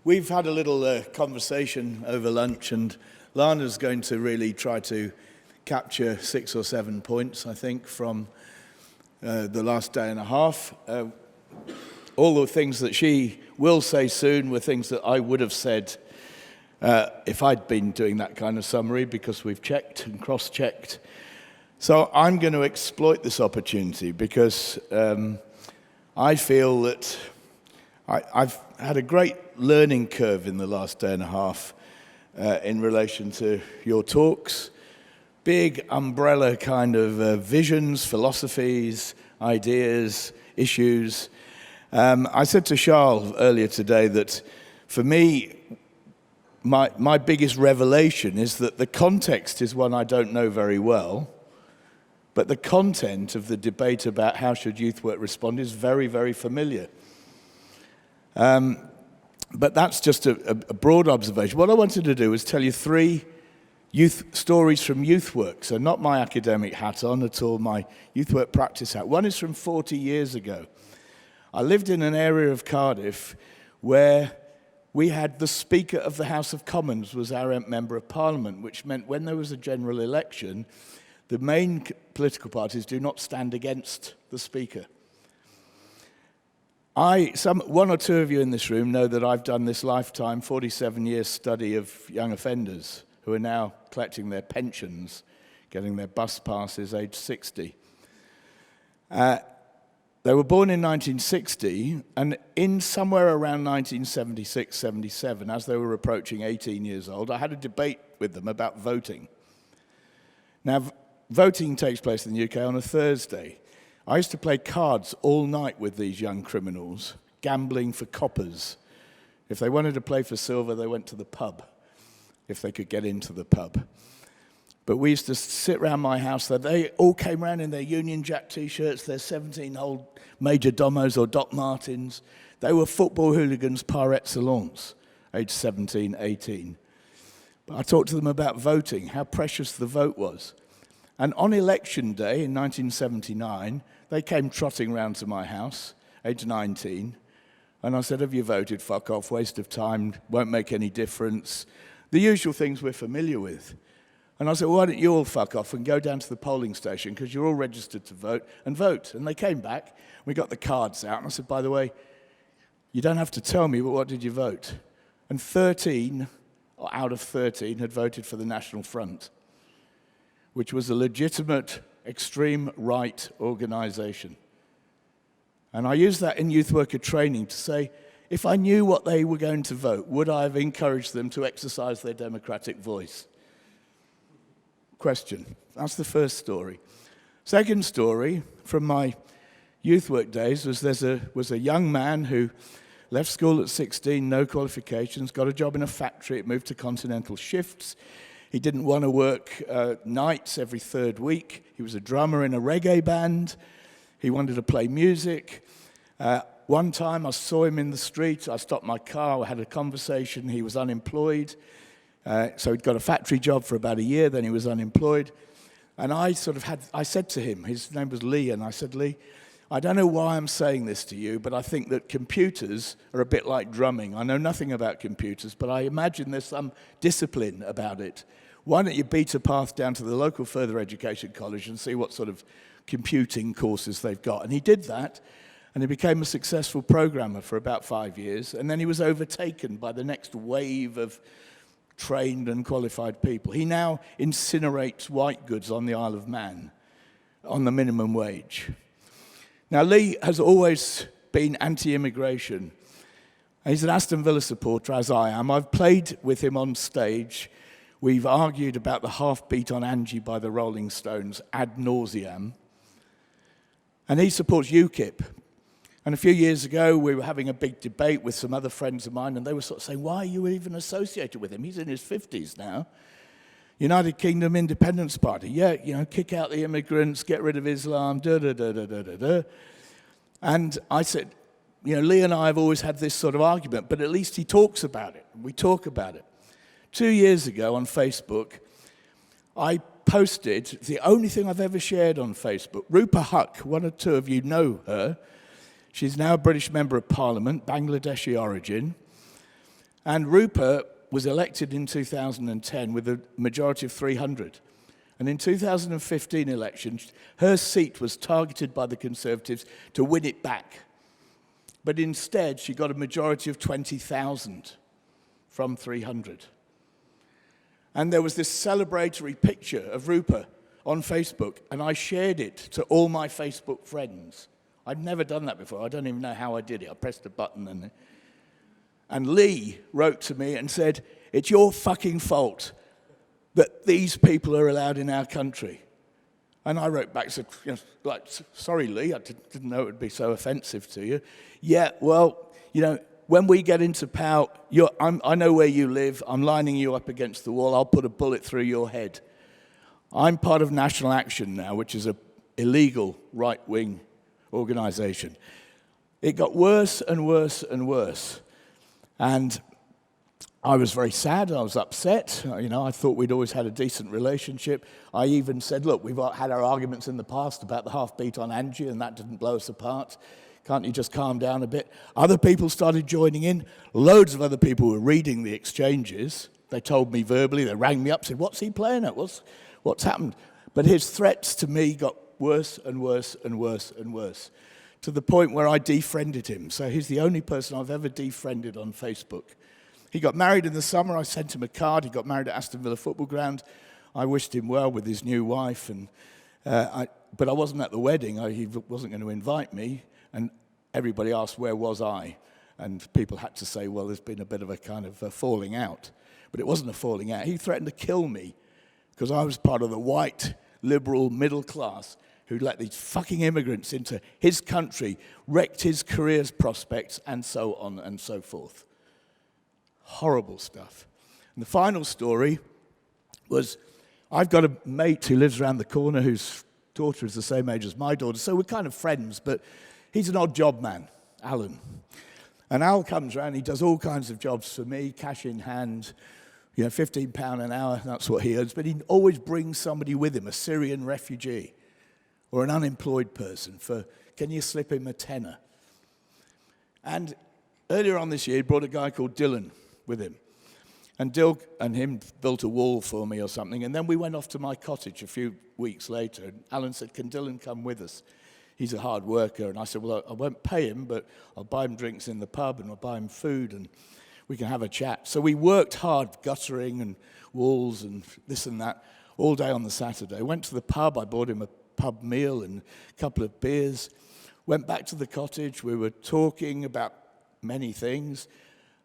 We've had a little conversation over lunch, and Lana's going to really try to capture 6 or 7 points, I think, from the last day and a half. All the things that she will say soon were things that I would have said if I'd been doing that kind of summary, because we've checked and cross-checked. So I'm going to exploit this opportunity because I feel that I've had a great learning curve in the last day and a half in relation to your talks. Big umbrella kind of visions, philosophies, ideas, issues. I said to Charles earlier today that for me, my biggest revelation is that the context is one I don't know very well, but the content of the debate about how should youth work respond is very, very familiar. But that's just a broad observation. What I wanted to do was tell you 3 youth stories from youth work. So not my academic hat on at all, my youth work practice hat. One is from 40 years ago. I lived in an area of Cardiff where we had the Speaker of the House of Commons was our Member of Parliament, which meant when there was a general election, the main political parties do not stand against the Speaker. One or two of you in this room know that I've done this lifetime, 47 years study of young offenders who are now collecting their pensions, getting their bus passes aged 60. They were born in 1960, and in somewhere around 1976, 77, as they were approaching 18 years old, I had a debate with them about voting. Now, voting takes place in the UK on a Thursday. I used to play cards all night with these young criminals, gambling for coppers. If they wanted to play for silver, they went to the pub, if they could get into the pub. But we used to sit around my house there. They all came around in their Union Jack T-shirts, their 17-hole Major Domos or Doc Martens. They were football hooligans par excellence, aged 17, 18. But I talked to them about voting, how precious the vote was. And on election day in 1979, they came trotting round to my house, age 19, and I said, have you voted? Fuck off, waste of time, won't make any difference. The usual things we're familiar with. And I said, well, why don't you all fuck off and go down to the polling station, because you're all registered to vote, and vote. And they came back, we got the cards out, and I said, by the way, you don't have to tell me, but what did you vote? And 13 out of 13 had voted for the National Front, which was a legitimate extreme right organization. And I use that in youth worker training to say, if I knew what they were going to vote, would I have encouraged them to exercise their democratic voice? Question. That's the first story. Second story from my youth work days was a young man who left school at 16, no qualifications, got a job in a factory, moved to continental shifts. He didn't want to work nights every third week. He was a drummer in a reggae band. He wanted to play music. One time I saw him in the street. I stopped my car. I had a conversation. He was unemployed. So he'd got a factory job for about a year. Then he was unemployed. And I said to him, his name was Lee, and I said, Lee, I don't know why I'm saying this to you, but I think that computers are a bit like drumming. I know nothing about computers, but I imagine there's some discipline about it. Why don't you beat a path down to the local further education college and see what sort of computing courses they've got? And he did that, and he became a successful programmer for about 5 years, and then he was overtaken by the next wave of trained and qualified people. He now incinerates white goods on the Isle of Man on the minimum wage. Now, Lee has always been anti-immigration. He's an Aston Villa supporter, as I am. I've played with him on stage. We've argued about the half beat on Angie by the Rolling Stones ad nauseam. And he supports UKIP. And a few years ago, we were having a big debate with some other friends of mine, and they were sort of saying, why are you even associated with him? He's in his 50s now. United Kingdom Independence Party. Yeah, kick out the immigrants, get rid of Islam, da-da-da-da-da-da-da. And I said, Lee and I have always had this sort of argument, but at least he talks about it. We talk about it. 2 years ago on Facebook, I posted the only thing I've ever shared on Facebook. Rupa Huq, one or two of you know her. She's now a British Member of Parliament, Bangladeshi origin. And Rupa was elected in 2010 with a majority of 300. And in 2015 elections, her seat was targeted by the Conservatives to win it back. But instead, she got a majority of 20,000 from 300. And there was this celebratory picture of Rupa on Facebook, and I shared it to all my Facebook friends. I'd never done that before. I don't even know how I did it. I pressed a button, and Lee wrote to me and said, "It's your fucking fault that these people are allowed in our country." And I wrote back, said, "Sorry, Lee, I didn't know it would be so offensive to you." "Yeah, well, when we get into power, I know where you live. I'm lining you up against the wall. I'll put a bullet through your head." I'm part of National Action now, which is an illegal right-wing organization. It got worse and worse and worse. And I was very sad. I was upset. I thought we'd always had a decent relationship. I even said, "Look, we've had our arguments in the past about the half-beat on Angie, and that didn't blow us apart. Can't you just calm down a bit?" Other people started joining in. Loads of other people were reading the exchanges. They told me verbally. They rang me up, said, "What's he playing at? What's happened?" But his threats to me got worse and worse and worse and worse, to the point where I defriended him. So he's the only person I've ever defriended on Facebook. He got married in the summer. I sent him a card. He got married at Aston Villa Football Ground. I wished him well with his new wife, but I wasn't at the wedding. He wasn't going to invite me, and everybody asked where was I, and people had to say, well, there's been a bit of a kind of a falling out. But it wasn't a falling out. He threatened to kill me because I was part of the white, liberal middle class who let these fucking immigrants into his country, wrecked his career's prospects, and so on and so forth. Horrible stuff. And the final story was, I've got a mate who lives around the corner whose daughter is the same age as my daughter, so we're kind of friends, but he's an odd job man, Alan. And Al comes around, he does all kinds of jobs for me, cash in hand, £15 an hour, that's what he earns, but he always brings somebody with him, a Syrian refugee or an unemployed person, for, can you slip him a tenner? And earlier on this year, he brought a guy called Dylan with him. And Dill and him built a wall for me or something, and then we went off to my cottage a few weeks later, and Alan said, can Dylan come with us? He's a hard worker. And I said, well, I won't pay him, but I'll buy him drinks in the pub, and I'll buy him food, and we can have a chat. So we worked hard, guttering and walls and this and that, all day on the Saturday. Went to the pub, I bought him a pub meal and a couple of beers. Went back to the cottage, we were talking about many things,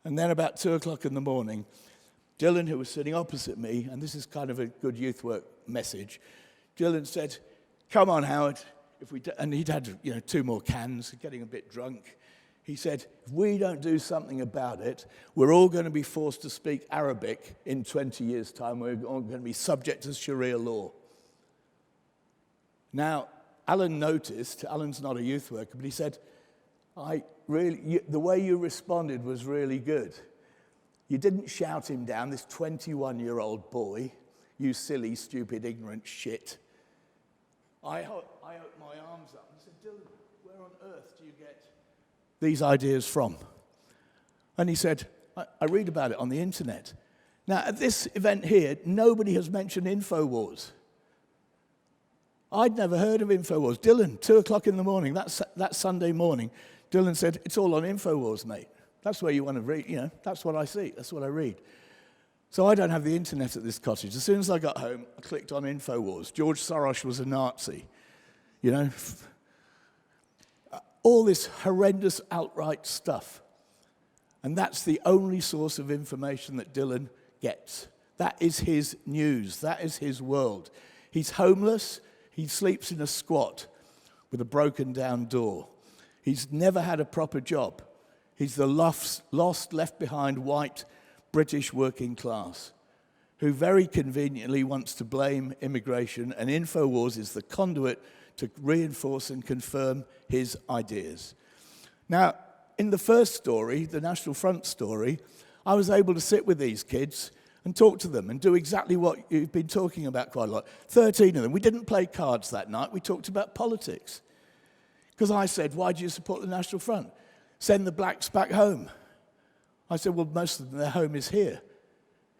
and then about 2 o'clock in the morning, Dylan, who was sitting opposite me, and this is kind of a good youth work message, Dylan said, come on, Howard, and he'd had 2 more cans, getting a bit drunk. He said, if we don't do something about it, we're all going to be forced to speak Arabic in 20 years' time. We're all going to be subject to Sharia law. Now, Alan noticed, Alan's not a youth worker, but he said, the way you responded was really good. You didn't shout him down, this 21-year-old boy, you silly, stupid, ignorant shit. I opened my arms up and said, Dylan, where on earth do you get these ideas from? And he said, I read about it on the internet. Now, at this event here, nobody has mentioned InfoWars. I'd never heard of InfoWars. Dylan, 2 o'clock in the morning, that Sunday morning, Dylan said, it's all on InfoWars, mate. That's where you want to read, that's what I see, that's what I read. So I don't have the internet at this cottage. As soon as I got home, I clicked on InfoWars. George Soros was a Nazi, all this horrendous outright stuff. And that's the only source of information that Dylan gets. That is his news. That is his world. He's homeless. He sleeps in a squat with a broken down door. He's never had a proper job. He's the lost, left behind white British working class who very conveniently wants to blame immigration, and InfoWars is the conduit to reinforce and confirm his ideas. Now, in the first story, the National Front story, I was able to sit with these kids and talk to them and do exactly what you've been talking about quite a lot. 13 of them. We didn't play cards that night. We talked about politics. Because I said, why do you support the National Front? Send the blacks back home. I said, well, most of them, their home is here.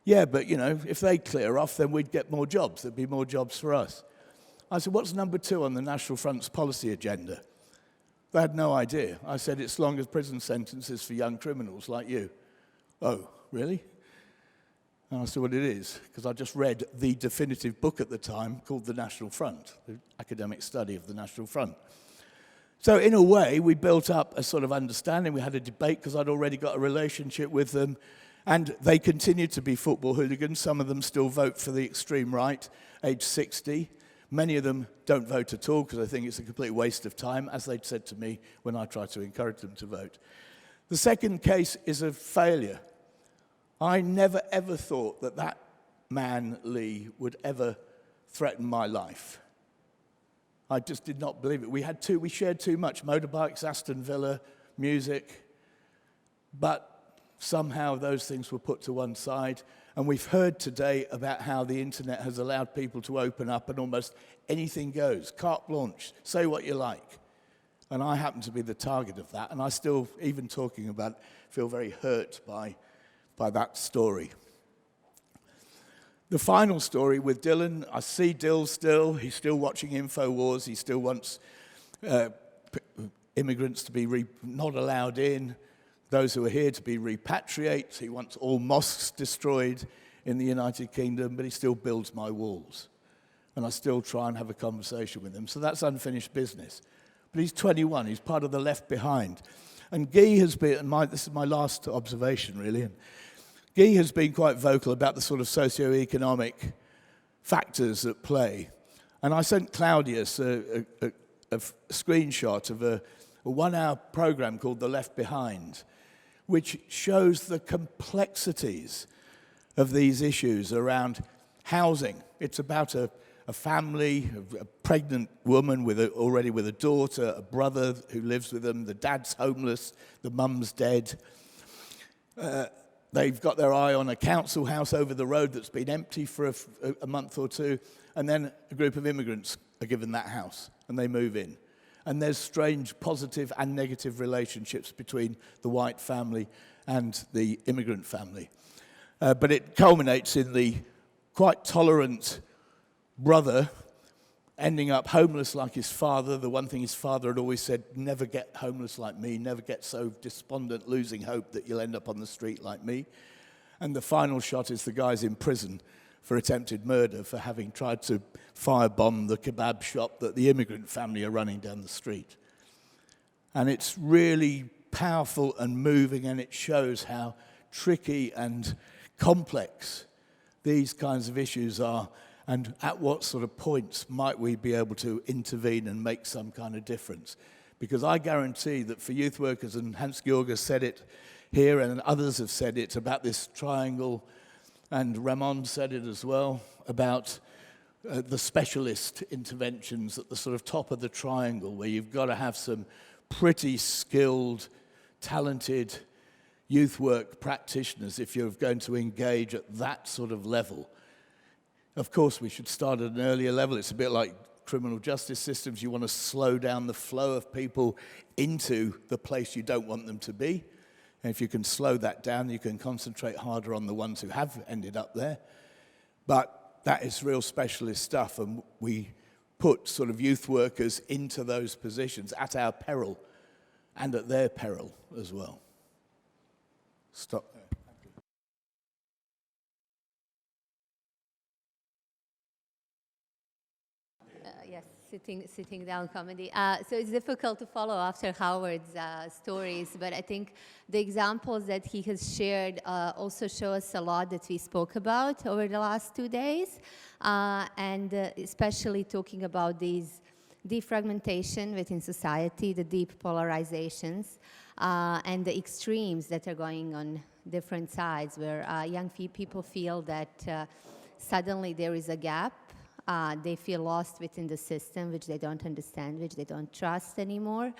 Yeah, but, you know, if they clear off, then we'd get more jobs. There'd be more jobs for us. I said, what's number 2 on the National Front's policy agenda? They had no idea. I said, it's longer prison sentences for young criminals like you. Oh, really? And I said, well, it is, because I just read the definitive book at the time called The National Front, the academic study of the National Front. So in a way, we built up a sort of understanding. We had a debate because I'd already got a relationship with them. And they continued to be football hooligans. Some of them still vote for the extreme right, age 60. Many of them don't vote at all because I think it's a complete waste of time, as they'd said to me when I tried to encourage them to vote. The second case is a failure. I never, ever thought that that man, Lee, would ever threaten my life. I just did not believe it. We shared too much, motorbikes, Aston Villa, music, but somehow those things were put to one side. And we've heard today about how the internet has allowed people to open up and almost anything goes, carte blanche, say what you like. And I happen to be the target of that, and I still, even talking about it, feel very hurt by that story. The final story with Dylan, I see Dill still. He's still watching InfoWars. He still wants immigrants to be not allowed in, those who are here to be repatriated. He wants all mosques destroyed in the United Kingdom, but he still builds my walls. And I still try and have a conversation with him. So that's unfinished business. But he's 21. He's part of the left behind. And Guy has been, this is my last observation, really, and Guy has been quite vocal about the sort of socio-economic factors at play. And I sent Claudius a screenshot of a 1-hour program called The Left Behind, which shows the complexities of these issues around housing. It's about a family, a pregnant woman already with a daughter, a brother who lives with them, the dad's homeless, the mum's dead. They've got their eye on a council house over the road that's been empty for a month or two, and then a group of immigrants are given that house, and they move in. And there's strange positive and negative relationships between the white family and the immigrant family. But it culminates in the quite tolerant brother ending up homeless like his father. The one thing his father had always said, never get homeless like me, never get so despondent, losing hope that you'll end up on the street like me. And the final shot is the guy's in prison for attempted murder for having tried to firebomb the kebab shop that the immigrant family are running down the street. And it's really powerful and moving, and it shows how tricky and complex these kinds of issues are, and at what sort of points might we be able to intervene and make some kind of difference. Because I guarantee that for youth workers, and Hans-Georg said it here and others have said it about this triangle, and Ramon said it as well, about the specialist interventions at the sort of top of the triangle, where you've got to have some pretty skilled, talented youth work practitioners if you're going to engage at that sort of level. Of course, we should start at an earlier level. It's a bit like criminal justice systems. You want to slow down the flow of people into the place you don't want them to be. And if you can slow that down, you can concentrate harder on the ones who have ended up there. But that is real specialist stuff, and we put sort of youth workers into those positions at our peril and at their peril as well. Stop there. Yes, sitting down comedy. So it's difficult to follow after Howard's stories, but I think the examples that he has shared also show us a lot that we spoke about over the last 2 days, and especially talking about these defragmentation within society, the deep polarizations, and the extremes that are going on different sides, where young people feel that suddenly there is a gap. They feel lost within the system, which they don't understand, which they don't trust anymore,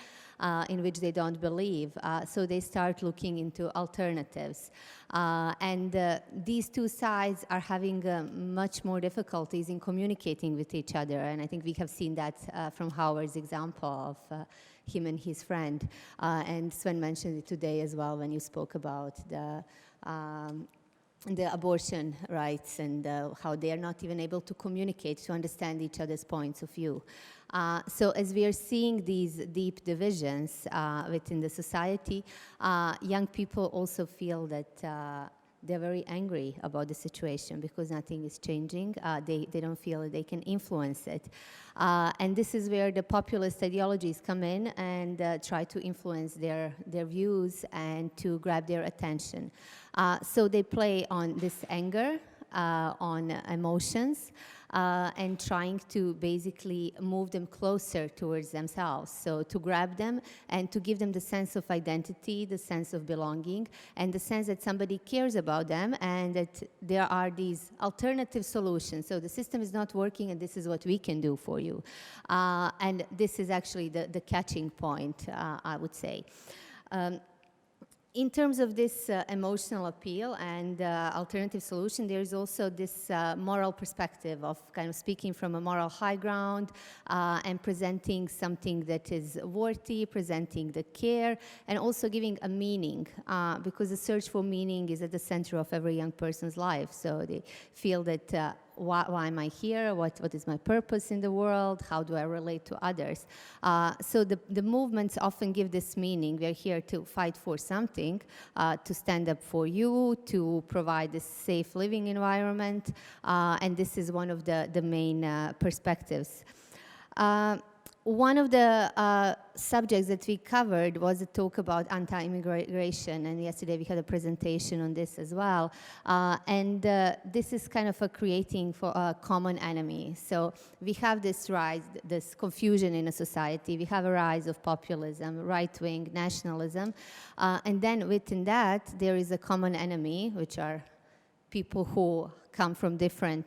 in which they don't believe. So they start looking into alternatives. And these two sides are having much more difficulties in communicating with each other. And I think we have seen that from Howard's example of him and his friend. And Sven mentioned it today as well when you spoke about the abortion rights and how they are not even able to communicate, to understand each other's points of view. So as we are seeing these deep divisions within the society, young people also feel that they're very angry about the situation because nothing is changing. They don't feel that they can influence it. And this is where the populist ideologies come in and try to influence their views and to grab their attention. So they play on this anger, on emotions, and trying to basically move them closer towards themselves. So to grab them and to give them the sense of identity, the sense of belonging, and the sense that somebody cares about them and that there are these alternative solutions. So the system is not working and this is what we can do for you. And this is actually the catching point, I would say. In terms of this emotional appeal and alternative solution, there is also this moral perspective of kind of speaking from a moral high ground and presenting something that is worthy, presenting the care, and also giving a meaning, because the search for meaning is at the center of every young person's life. So they feel that why am I here? What is my purpose in the world? How do I relate to others? So the movements often give this meaning. We're here to fight for something, to stand up for you, to provide a safe living environment, and this is one of the main perspectives. One of the subjects that we covered was a talk about anti-immigration, and yesterday we had a presentation on this as well. And this is kind of creating for a common enemy. So we have this rise, this confusion in a society. We have a rise of populism, right-wing nationalism, and then within that there is a common enemy, which are people who come from different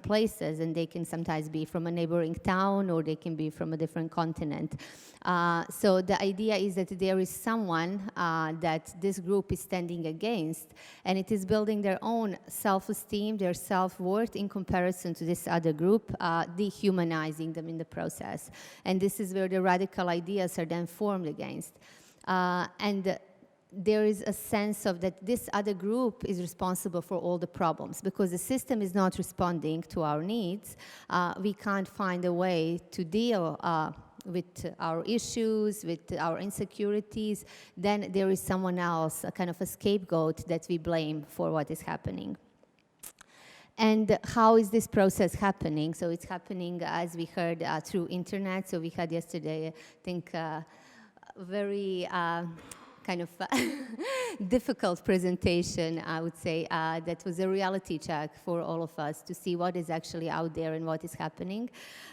places, and they can sometimes be from a neighboring town or they can be from a different continent. So the idea is that there is someone that this group is standing against, and it is building their own self-esteem, their self-worth in comparison to this other group, dehumanizing them in the process. And this is where the radical ideas are then formed against. And there is a sense of that this other group is responsible for all the problems because the system is not responding to our needs. We can't find a way to deal with our issues, with our insecurities. Then there is someone else, a kind of a scapegoat that we blame for what is happening. And how is this process happening? So it's happening, as we heard, through internet. So we had yesterday, I think, very kind of difficult presentation, I would say, that was a reality check for all of us to see what is actually out there and what is happening,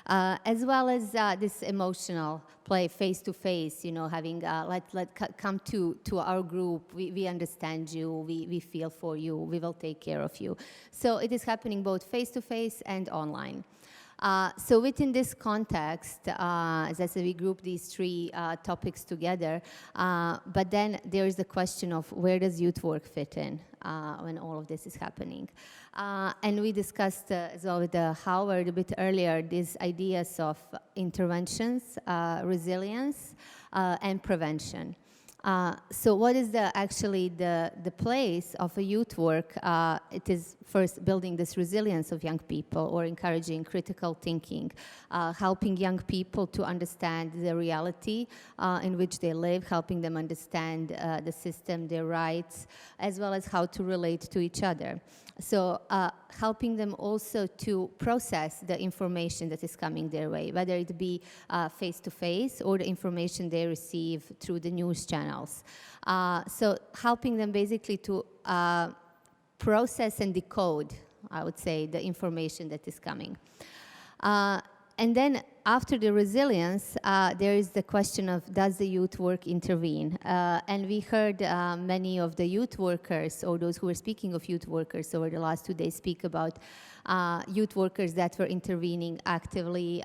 as well as this emotional play face-to-face, you know, having, come to our group, we understand you, we feel for you, we will take care of you. So it is happening both face-to-face and online. So within this context, as I said, we group these three topics together, but then there is the question of where does youth work fit in when all of this is happening. And we discussed as well with Howard a bit earlier these ideas of interventions, resilience, and prevention. So what is actually the place of a youth work? It is first building this resilience of young people or encouraging critical thinking, helping young people to understand the reality in which they live, helping them understand the system, their rights, as well as how to relate to each other. So helping them also to process the information that is coming their way, whether it be face-to-face or the information they receive through the news channels. So helping them basically to process and decode, I would say, the information that is coming. And then after the resilience, there is the question of does the youth work intervene? And we heard many of the youth workers, or those who were speaking of youth workers over the last 2 days, speak about youth workers that were intervening actively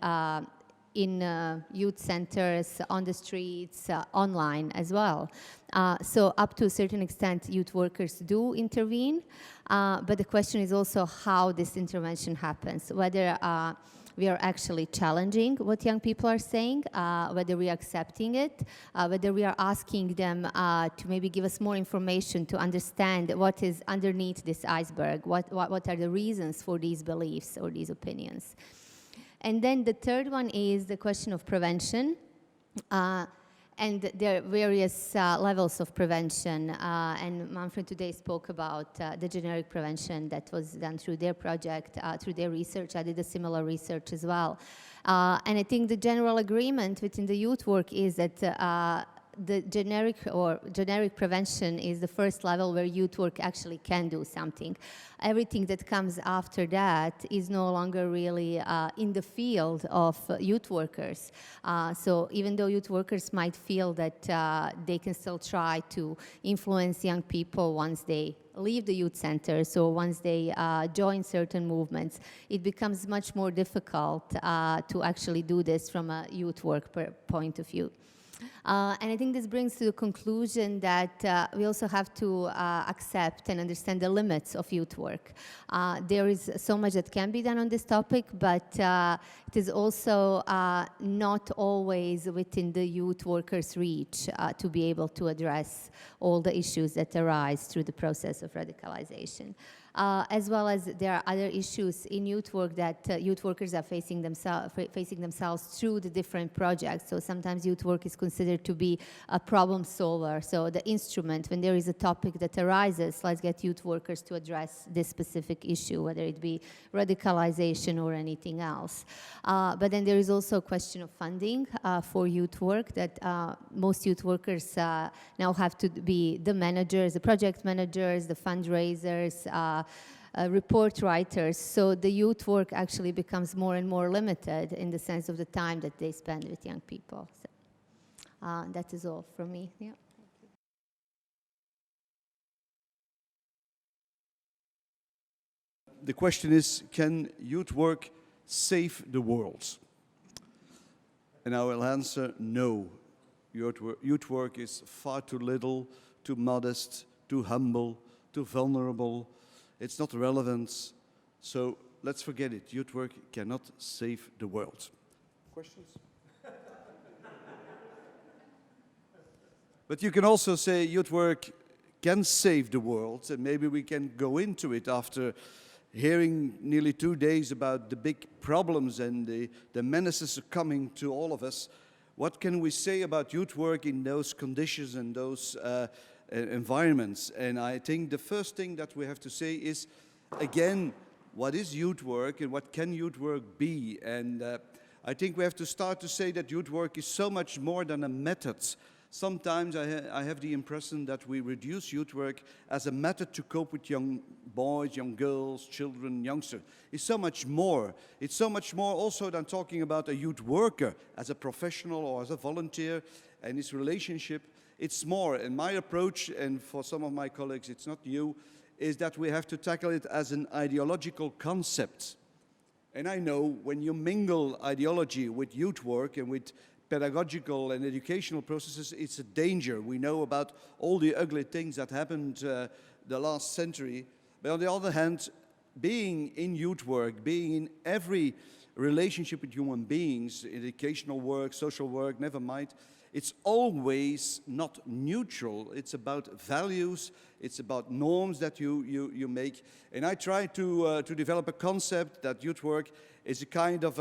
in youth centers, on the streets, online as well. So up to a certain extent, youth workers do intervene, but the question is also how this intervention happens, whether we are actually challenging what young people are saying, whether we are accepting it, whether we are asking them to maybe give us more information to understand what is underneath this iceberg, what are the reasons for these beliefs or these opinions. And then the third one is the question of prevention. And there are various levels of prevention, and Manfred today spoke about the generic prevention that was done through their project, through their research. I did a similar research as well. And I think the general agreement within the youth work is that the generic prevention is the first level where youth work actually can do something. Everything that comes after that is no longer really in the field of youth workers. So even though youth workers might feel that they can still try to influence young people once they leave the youth center, so once they join certain movements, it becomes much more difficult to actually do this from a youth work point of view. And I think this brings to the conclusion that we also have to accept and understand the limits of youth work. There is so much that can be done on this topic, but it is also not always within the youth workers' reach to be able to address all the issues that arise through the process of radicalization. As well as there are other issues in youth work that youth workers are facing themselves through the different projects. So sometimes youth work is considered to be a problem solver. So the instrument, when there is a topic that arises, let's get youth workers to address this specific issue, whether it be radicalization or anything else. But then there is also a question of funding for youth work, that most youth workers now have to be the managers, the project managers, the fundraisers, report writers. So the youth work actually becomes more and more limited in the sense of the time that they spend with young people. So, that is all from me. Yeah. The question is, can youth work save the world? And I will answer no. Youth work is far too little, too modest, too humble, too vulnerable. It's not relevant. So let's forget it. Youth work cannot save the world. Questions? But you can also say youth work can save the world, and maybe we can go into it after hearing nearly 2 days about the big problems and the menaces coming to all of us. What can we say about youth work in those conditions and those environments? And I think the first thing that we have to say is, again, what is youth work and what can youth work be? And I think we have to start to say that youth work is so much more than a method. Sometimes I have the impression that we reduce youth work as a method to cope with young boys, young girls, children, youngsters. It's so much more. It's so much more also than talking about a youth worker as a professional or as a volunteer and his relationship. It's more. And my approach, and for some of my colleagues it's not new, is that we have to tackle it as an ideological concept. And I know when you mingle ideology with youth work and with pedagogical and educational processes, it's a danger. We know about all the ugly things that happened the last century. But on the other hand, being in youth work, being in every relationship with human beings, educational work, social work, never mind, it's always not neutral. It's about values, it's about norms that you make. And I try to develop a concept that youth work is a kind of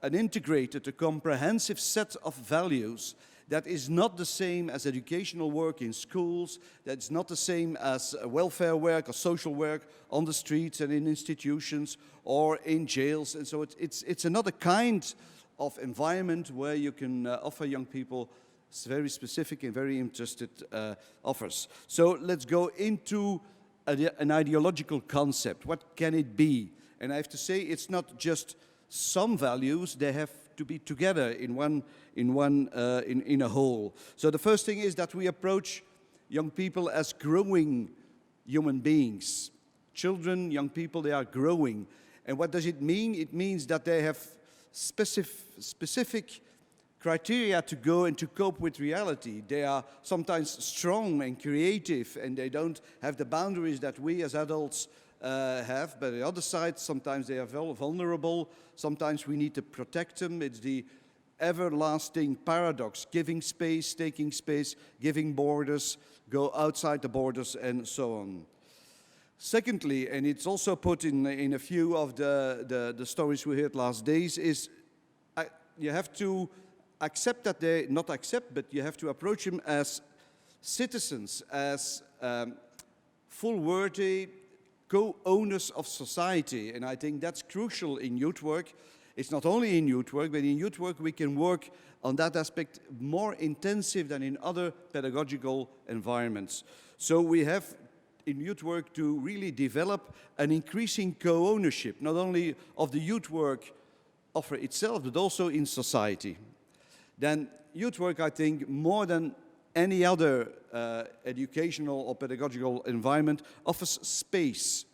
an integrated, a comprehensive set of values that is not the same as educational work in schools, that's not the same as welfare work or social work on the streets and in institutions or in jails. And so it's another kind of environment where you can offer young people very specific and very interested offers. So let's go into an ideological concept. What can it be? And I have to say, it's not just some values, they have to be together in a whole. So the first thing is that we approach young people as growing human beings. Children, young people, they are growing. And what does it mean? It means that they have specific criteria to go and to cope with reality. They are sometimes strong and creative, and they don't have the boundaries that we as adults have. But on the other side, sometimes they are vulnerable. Sometimes we need to protect them. It's the everlasting paradox, giving space, taking space, giving borders, go outside the borders, and so on. Secondly, and it's also put in a few of the stories we heard last days, is you have to accept that they, not accept, but you have to approach them as citizens, as full-worthy co-owners of society. And I think that's crucial in youth work. It's not only in youth work, but in youth work we can work on that aspect more intensive than in other pedagogical environments. So we have in youth work to really develop an increasing co-ownership, not only of the youth work offer itself, but also in society. Then youth work, I think, more than any other educational or pedagogical environment, offers space,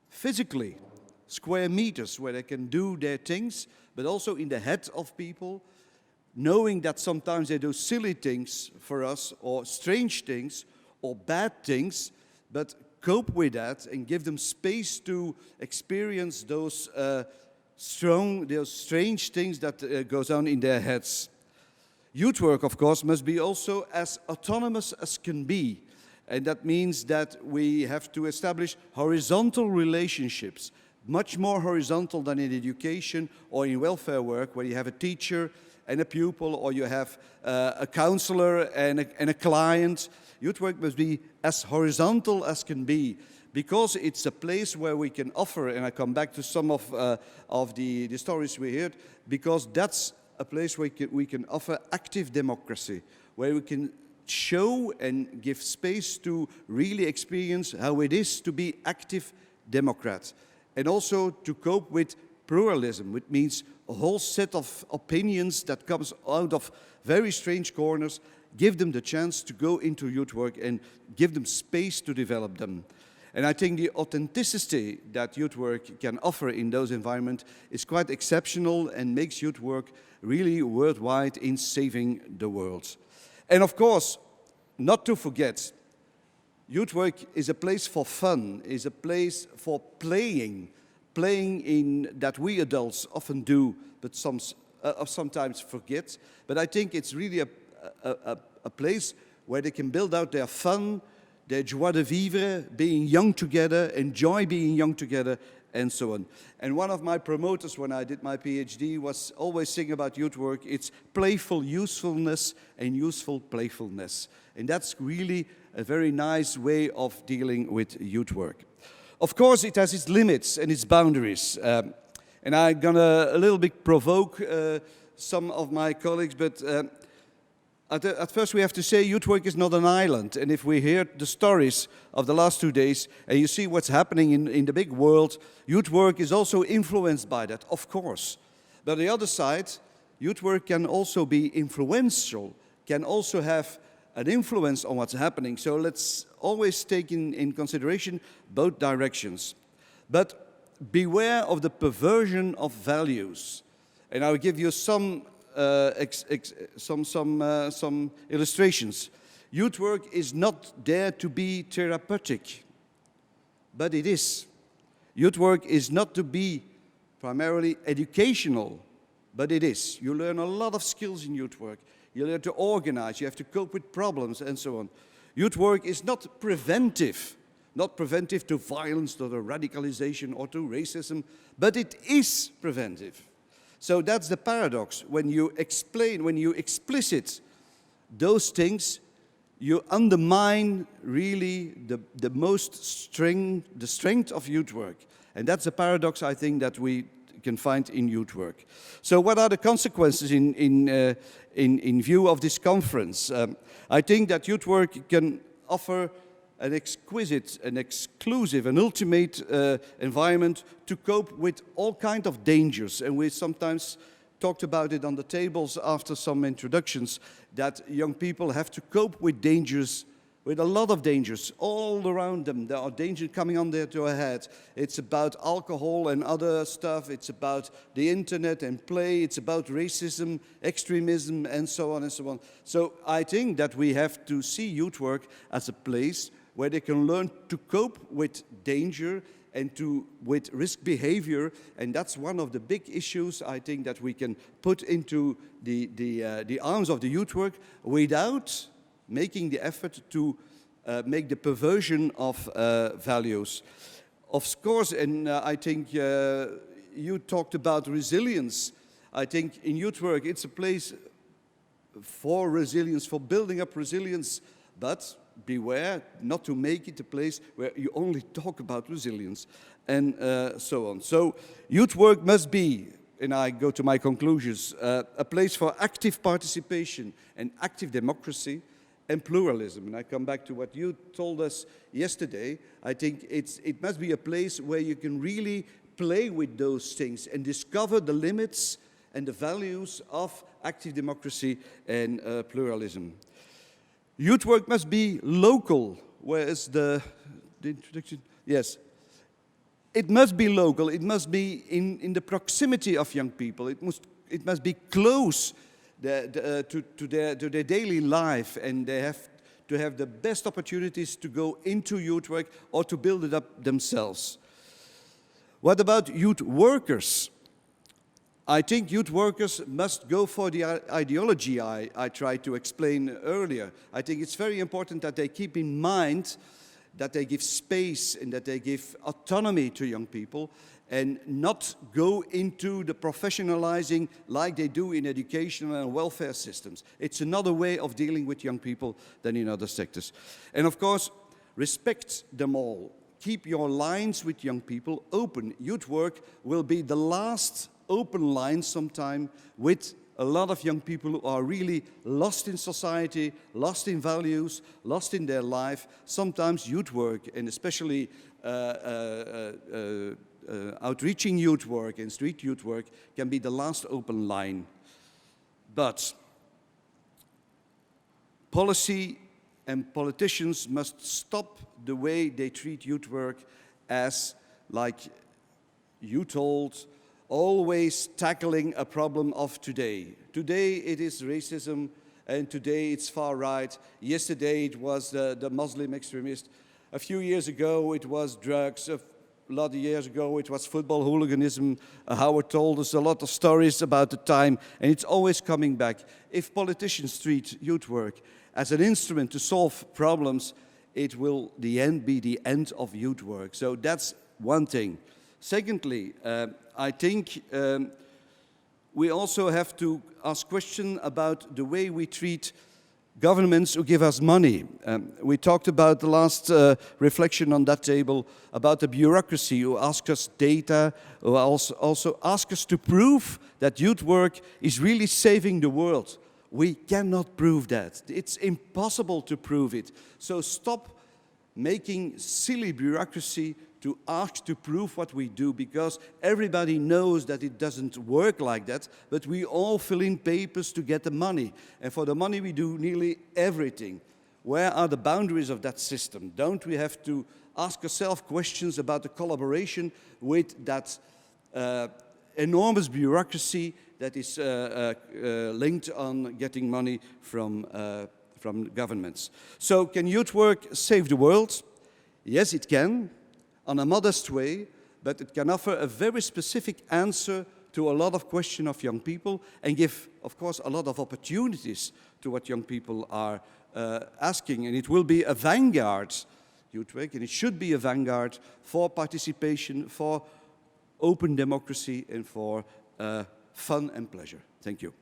physically, square meters where they can do their things, but also in the head of people, knowing that sometimes they do silly things for us, or strange things, or bad things, but cope with that and give them space to experience those strange things that goes on in their heads. Youth work, of course, must be also as autonomous as can be. And that means that we have to establish horizontal relationships, much more horizontal than in education or in welfare work, where you have a teacher and a pupil, or you have a counselor and a client. Youth work must be as horizontal as can be, because it's a place where we can offer, and I come back to some of the stories we heard, because that's a place where we can offer active democracy, where we can show and give space to really experience how it is to be active Democrats, and also to cope with pluralism, which means a whole set of opinions that comes out of very strange corners. Give them the chance to go into youth work and give them space to develop them. And I think the authenticity that youth work can offer in those environments is quite exceptional and makes youth work really worldwide in saving the world. And of course, not to forget, youth work is a place for fun, is a place for playing in that we adults often do, but sometimes forget. But I think it's really a place where they can build out their fun, their joie de vivre, being young together, enjoy being young together, and so on. And one of my promoters when I did my PhD was always saying about youth work, it's playful usefulness and useful playfulness. And that's really a very nice way of dealing with youth work. Of course, it has its limits and its boundaries. And I'm gonna a little bit provoke some of my colleagues, but at first we have to say youth work is not an island. And if we hear the stories of the last 2 days and you see what's happening in the big world, youth work is also influenced by that, of course. But on the other side, youth work can also be influential, can also have an influence on what's happening. So let's always take in consideration both directions. But beware of the perversion of values. And I'll give you some illustrations. Youth work is not there to be therapeutic, but it is. Youth work is not to be primarily educational, but it is. You learn a lot of skills in youth work. You learn to organize, you have to cope with problems, and so on. Youth work is not preventive to violence, to the radicalization, or to racism, but it is preventive. So that's the paradox. When you explain, when you explicit those things, you undermine really the strength of youth work. And that's a paradox, I think, that we can find in youth work. So what are the consequences in view of this conference? I think that youth work can offer an exquisite, an exclusive, an ultimate environment to cope with all kinds of dangers. And we sometimes talked about it on the tables after some introductions, that young people have to cope with dangers, with a lot of dangers all around them. There are dangers coming on their head. It's about alcohol and other stuff. It's about the internet and play. It's about racism, extremism, and so on and so on. So I think that we have to see youth work as a place where they can learn to cope with danger and with risk behavior, and that's one of the big issues I think that we can put into the arms of the youth work without making the effort to make the perversion of values. Of course, and I think you talked about resilience. I think in youth work it's a place for resilience, for building up resilience, but beware not to make it a place where you only talk about resilience and so on. So youth work must be, and I go to my conclusions, a place for active participation and active democracy and pluralism. And I come back to what you told us yesterday. I think it must be a place where you can really play with those things and discover the limits and the values of active democracy and pluralism. Youth work must be local. Where is the introduction? Yes. It must be local. It must be in the proximity of young people. It must be close to their daily life, and they have to have the best opportunities to go into youth work or to build it up themselves. What about youth workers? I think youth workers must go for the ideology I tried to explain earlier. I think it's very important that they keep in mind that they give space and that they give autonomy to young people and not go into the professionalizing like they do in education and welfare systems. It's another way of dealing with young people than in other sectors. And of course, respect them all. Keep your lines with young people open. Youth work will be the last open line sometime with a lot of young people who are really lost in society, lost in values, lost in their life. Sometimes youth work, and especially outreaching youth work and street youth work, can be the last open line. But policy and politicians must stop the way they treat youth work as, like you told, always tackling a problem of today. Today it is racism, and today it's far right. Yesterday it was the Muslim extremist. A few years ago it was drugs. A lot of years ago it was football hooliganism. Howard told us a lot of stories about the time, and it's always coming back. If politicians treat youth work as an instrument to solve problems, it will be the end of youth work. So that's one thing. Secondly, I think we also have to ask questions about the way we treat governments who give us money. We talked about the last reflection on that table about the bureaucracy who ask us data, who also ask us to prove that youth work is really saving the world. We cannot prove that. It's impossible to prove it. So stop making silly bureaucracy to ask to prove what we do, because everybody knows that it doesn't work like that, but we all fill in papers to get the money. And for the money we do nearly everything. Where are the boundaries of that system? Don't we have to ask ourselves questions about the collaboration with that enormous bureaucracy that is linked on getting money from governments? So can youth work save the world? Yes, it can, on a modest way, but it can offer a very specific answer to a lot of questions of young people and give, of course, a lot of opportunities to what young people are asking. And it will be a vanguard, youth work, and it should be a vanguard for participation, for open democracy, and for fun and pleasure. Thank you.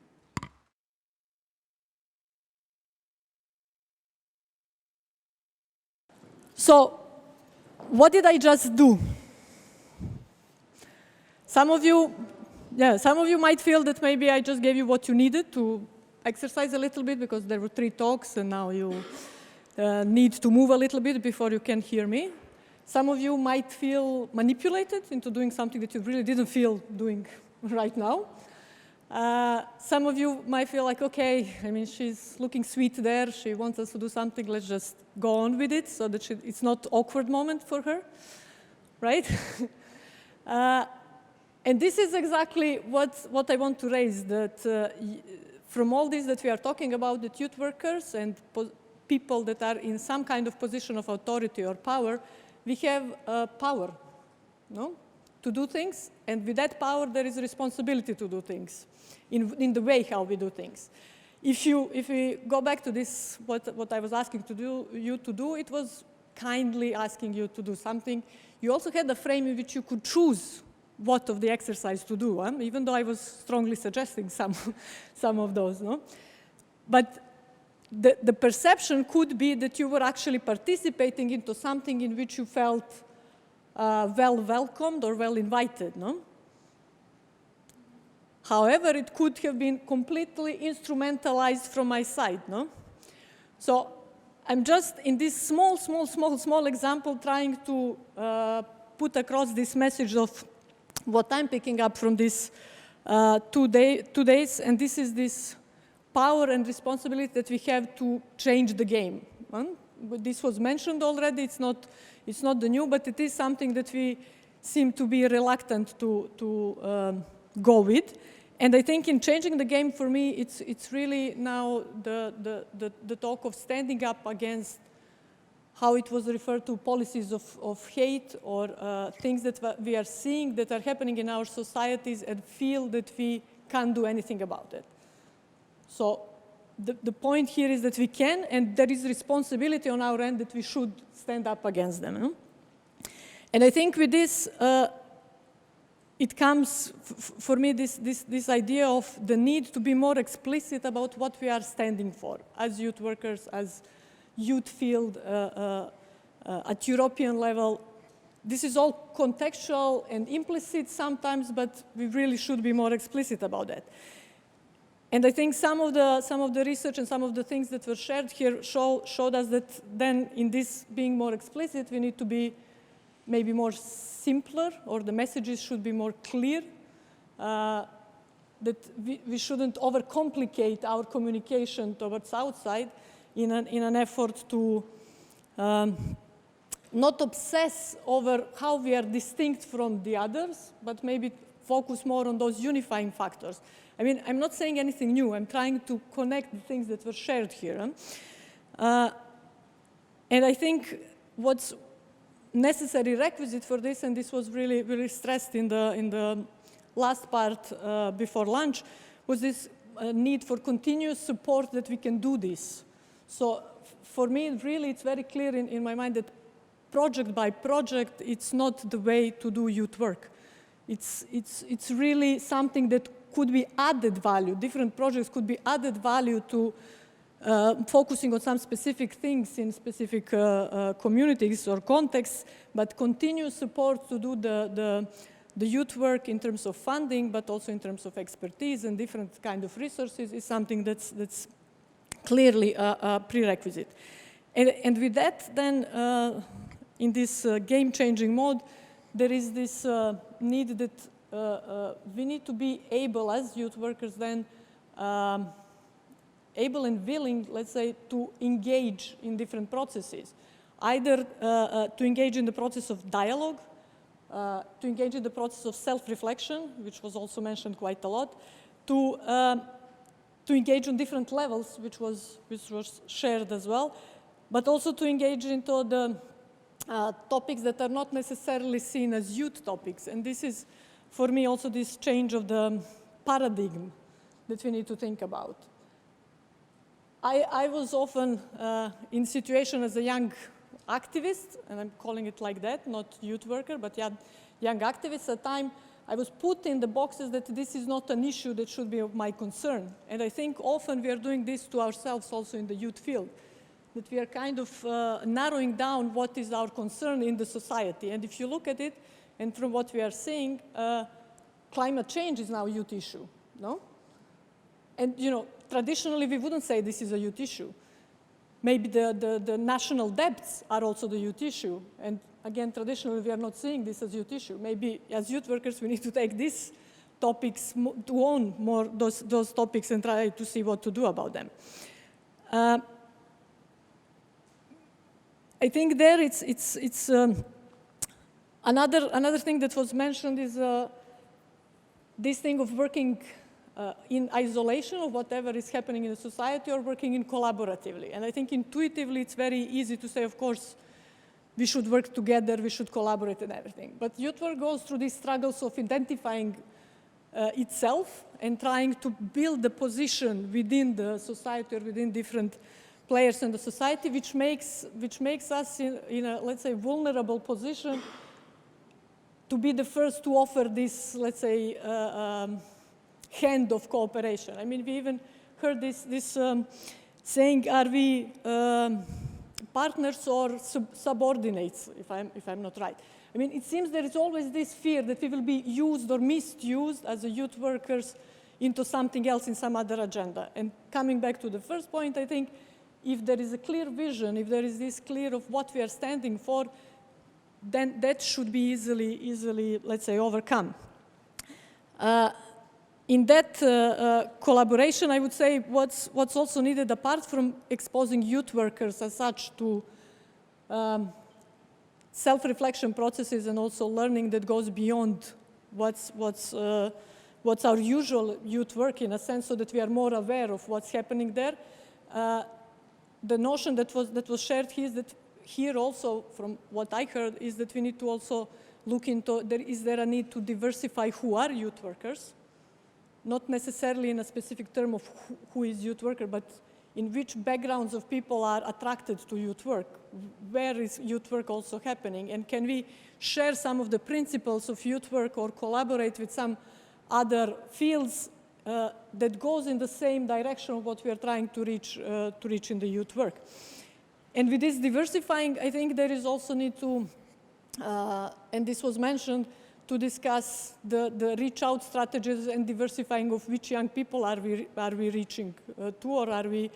So, what did I just do? Some of you might feel that maybe I just gave you what you needed to exercise a little bit, because there were 3 talks and now you need to move a little bit before you can hear me. Some of you might feel manipulated into doing something that you really didn't feel doing right now. Some of you might feel like, okay, I mean, she's looking sweet there, she wants us to do something, let's just go on with it so that it's not an awkward moment for her, right? And this is exactly what I want to raise, that from all this that we are talking about, that youth workers and people that are in some kind of position of authority or power, we have power. no? To do things, and with that power there is a responsibility to do things in the way how we do things. If we go back to this, what I was asking you to do, it was kindly asking you to do something. You also had a frame in which you could choose what of the exercise to do, even though I was strongly suggesting some of those. No? But the perception could be that you were actually participating into something in which you felt well welcomed or well invited. No? However, it could have been completely instrumentalized from my side. No? So I'm just in this small example trying to put across this message of what I'm picking up from this 2 days, and this is this power and responsibility that we have to change the game. This was mentioned already, it's not the new, but it is something that we seem to be reluctant to go with. And I think in changing the game, for me, it's really now the talk of standing up against how it was referred to, policies of hate or things that we are seeing that are happening in our societies and feel that we can't do anything about it. So the point here is that we can, and there is responsibility on our end that we should stand up against them. No? And I think with this, it comes, for me, this idea of the need to be more explicit about what we are standing for as youth workers, as youth field, at European level. This is all contextual and implicit sometimes, but we really should be more explicit about that. And I think some of the research and some of the things that were shared here showed us that then in this being more explicit, we need to be maybe more simpler, or the messages should be more clear, that we shouldn't overcomplicate our communication towards outside in an effort to not obsess over how we are distinct from the others, but maybe focus more on those unifying factors. I mean, I'm not saying anything new. I'm trying to connect the things that were shared here. And I think what's necessary requisite for this, and this was really stressed in the last part before lunch, was this need for continuous support that we can do this. So for me, really, it's very clear in my mind that project by project, it's not the way to do youth work. It's really something that could be added value. Different projects could be added value to focusing on some specific things in specific communities or contexts, but continuous support to do the youth work in terms of funding, but also in terms of expertise and different kind of resources is something that's clearly a prerequisite. And with that, then, in this game-changing mode, there is this need that we need to be able, as youth workers, then, able and willing, let's say, to engage in different processes. Either to engage in the process of dialogue, to engage in the process of self-reflection, which was also mentioned quite a lot, to engage on different levels, which was shared as well, but also to engage into the topics that are not necessarily seen as youth topics. And this is, for me, also this change of the paradigm that we need to think about. I was often in situation as a young activist, and I'm calling it like that, not youth worker, but young activist. At the time, I was put in the boxes that this is not an issue that should be of my concern. And I think often we are doing this to ourselves also in the youth field, that we are kind of narrowing down what is our concern in the society. And if you look at it, and from what we are seeing, climate change is now a youth issue, no? And, you know, traditionally, we wouldn't say this is a youth issue. Maybe the national debts are also the youth issue. And again, traditionally, we are not seeing this as youth issue. Maybe as youth workers, we need to take these topics, to own more those topics and try to see what to do about them. I think there it's another thing that was mentioned is this thing of working in isolation of whatever is happening in the society or working in collaboratively. And I think intuitively it's very easy to say, of course, we should work together, we should collaborate and everything. But youth work goes through these struggles of identifying itself and trying to build the position within the society or within different players in the society, which makes us in a, let's say, vulnerable position to be the first to offer this, let's say, hand of cooperation. I mean, we even heard this saying, are we partners or subordinates, if I'm not right. I mean, it seems there is always this fear that we will be used or misused as a youth workers into something else in some other agenda. And coming back to the first point, I think if there is a clear vision, if there is this clear of what we are standing for, then that should be easily, let's say, overcome. In that collaboration, I would say what's also needed, apart from exposing youth workers as such to self-reflection processes and also learning that goes beyond what's our usual youth work, in a sense, so that we are more aware of what's happening there. The notion that was shared here is that here also, from what I heard, is that we need to also look into, is there a need to diversify who are youth workers? Not necessarily in a specific term of who is youth worker, but in which backgrounds of people are attracted to youth work. Where is youth work also happening? And can we share some of the principles of youth work or collaborate with some other fields that goes in the same direction of what we are trying to reach in the youth work? And with this diversifying, I think there is also need to, and this was mentioned, to discuss the reach-out strategies and diversifying of which young people are we reaching to, or are we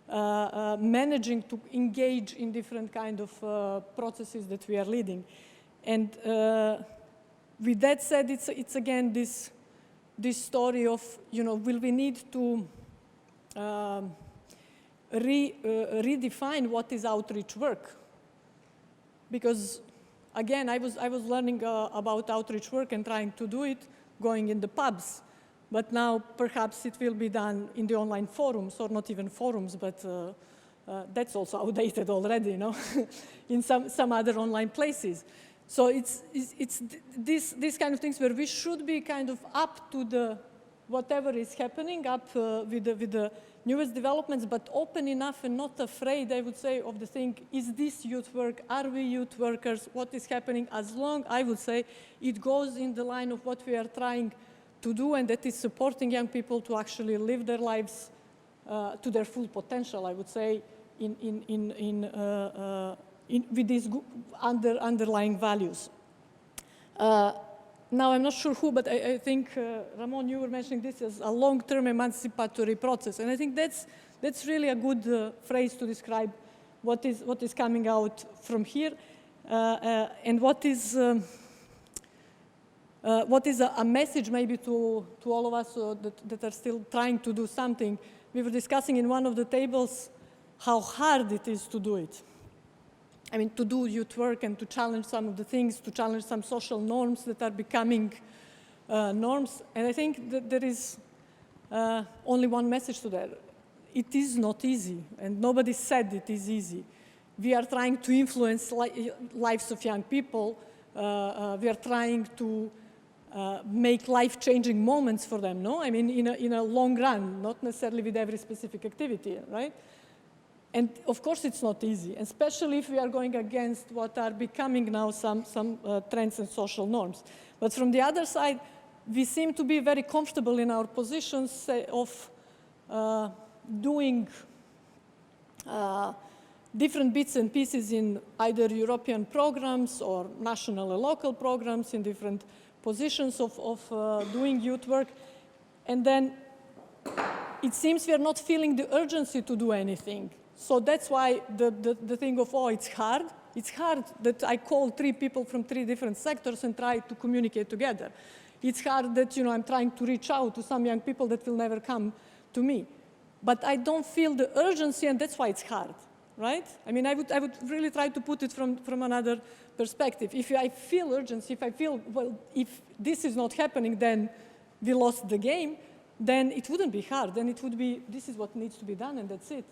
managing to engage in different kind of processes that we are leading. And with that said, it's again this story of, will we need to redefine what is outreach work? Because again, I was learning about outreach work and trying to do it, going in the pubs. But now perhaps it will be done in the online forums, or not even forums, but that's also outdated already, in some other online places. So it's these kind of things where we should be kind of up to the whatever is happening, up with the newest developments, but open enough and not afraid, I would say, of the thing, is this youth work? Are we youth workers? What is happening? As long, I would say, it goes in the line of what we are trying to do, and that is supporting young people to actually live their lives to their full potential, I would say, with these underlying values. Now, I'm not sure who, but I think, Ramon, you were mentioning this as a long-term emancipatory process. And I think that's really a good phrase to describe what is coming out from here, and what is a message maybe to all of us that are still trying to do something. We were discussing in one of the tables how hard it is to do it. I mean, to do youth work and to challenge some of the things, to challenge some social norms that are becoming norms. And I think that there is only one message to that. It is not easy, and nobody said it is easy. We are trying to influence lives of young people. We are trying to make life-changing moments for them, no? I mean, in a long run, not necessarily with every specific activity, right? And of course, it's not easy, especially if we are going against what are becoming now some trends and social norms. But from the other side, we seem to be very comfortable in our positions of doing different bits and pieces in either European programs or national and local programs, in different positions of doing youth work. And then it seems we are not feeling the urgency to do anything. So that's why the thing of, oh, it's hard. It's hard that I call 3 people from 3 different sectors and try to communicate together. It's hard that, I'm trying to reach out to some young people that will never come to me. But I don't feel the urgency, and that's why it's hard, right? I mean, I would really try to put it from another perspective. If I feel urgency, if I feel, well, if this is not happening, then we lost the game, then it wouldn't be hard. Then it would be, this is what needs to be done, and that's it.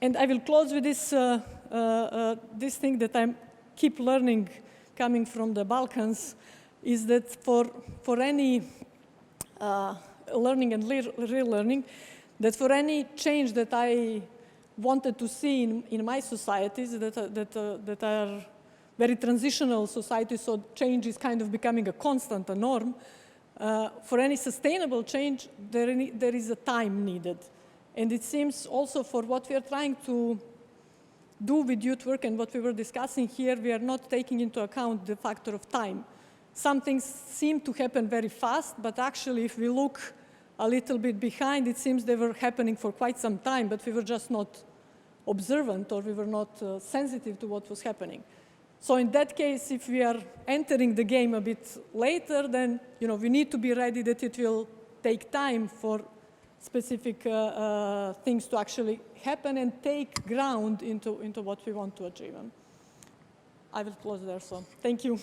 And I will close with this, this thing that I keep learning coming from the Balkans, is that for any learning and relearning, that for any change that I wanted to see in my societies that are very transitional societies, so change is kind of becoming a constant, a norm, for any sustainable change, there is a time needed. And it seems also for what we are trying to do with youth work and what we were discussing here, we are not taking into account the factor of time. Some things seem to happen very fast, but actually if we look a little bit behind, it seems they were happening for quite some time, but we were just not observant or we were not sensitive to what was happening. So in that case, if we are entering the game a bit later, then we need to be ready that it will take time for specific things to actually happen and take ground into what we want to achieve. I will close there, so thank you.